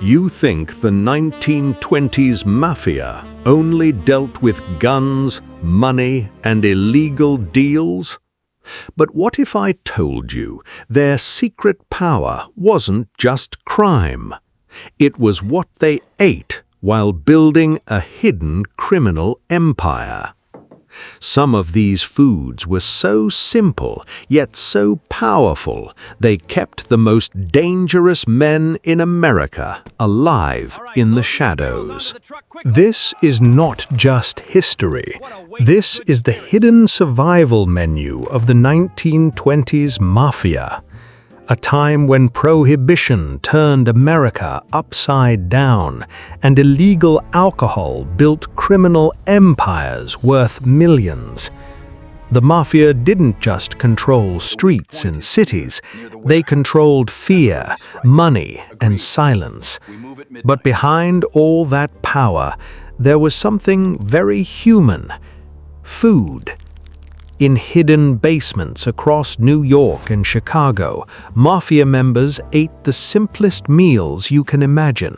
You think the 1920s Mafia only dealt with guns, money, and illegal deals? But what if I told you their secret power wasn't just crime? It was what they ate while building a hidden criminal empire. Some of these foods were so simple, yet so powerful, they kept the most dangerous men in America alive in the shadows. This is not just history. This is the hidden survival menu of the 1920s Mafia, a time when Prohibition turned America upside down and illegal alcohol built criminal empires worth millions. The Mafia didn't just control streets and cities, they controlled fear, money, and silence. But behind all that power, there was something very human: food. In hidden basements across New York and Chicago, Mafia members ate the simplest meals you can imagine: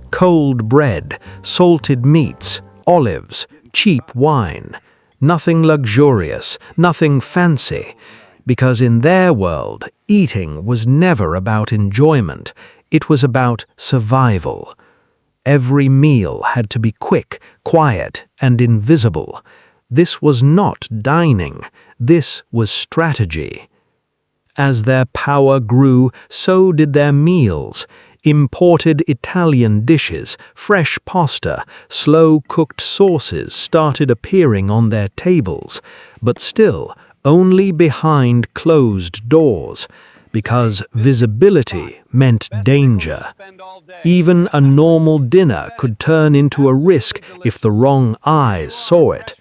cold bread, salted meats, olives, cheap wine. Nothing luxurious, nothing fancy, because in their world, eating was never about enjoyment, it was about survival. Every meal had to be quick, quiet, and invisible. This was not dining, this was strategy. As their power grew, so did their meals. Imported Italian dishes, fresh pasta, slow-cooked sauces started appearing on their tables, but still only behind closed doors, because visibility meant danger. Even a normal dinner could turn into a risk if the wrong eyes saw it.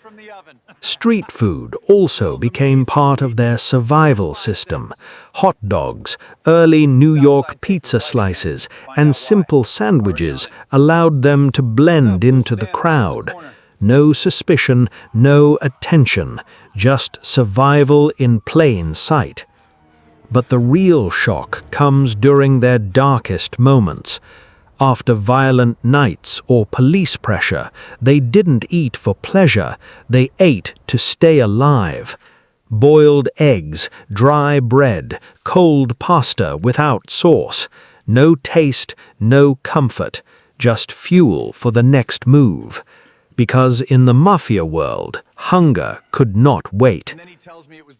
Street food also became part of their survival system. Hot dogs, early New York pizza slices, and simple sandwiches allowed them to blend into the crowd. No suspicion, no attention, just survival in plain sight. But the real shock comes during their darkest moments. After violent nights or police pressure, they didn't eat for pleasure, they ate to stay alive. Boiled eggs, dry bread, cold pasta without sauce. No taste, no comfort, just fuel for the next move. Because in the Mafia world, hunger could not wait.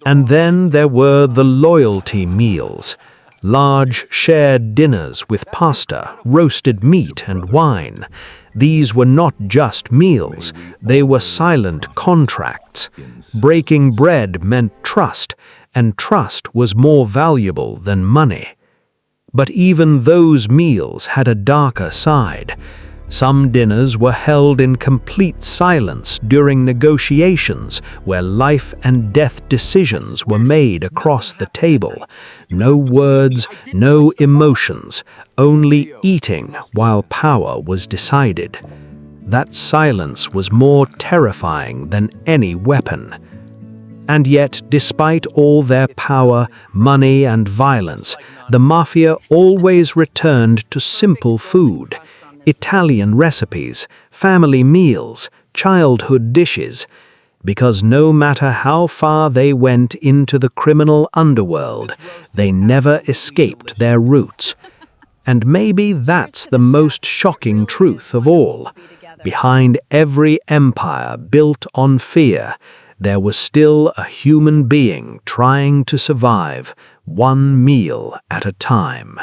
And then there were the loyalty meals. Large shared dinners with pasta, roasted meat, and wine. These were not just meals, they were silent contracts. Breaking bread meant trust, and trust was more valuable than money. But even those meals had a darker side. Some dinners were held in complete silence during negotiations where life and death decisions were made across the table. No words, no emotions, only eating while power was decided. That silence was more terrifying than any weapon. And yet, despite all their power, money, and violence, the Mafia always returned to simple food. Italian recipes, family meals, childhood dishes, because no matter how far they went into the criminal underworld, they never escaped their roots. And maybe that's the most shocking truth of all. Behind every empire built on fear, there was still a human being trying to survive, one meal at a time.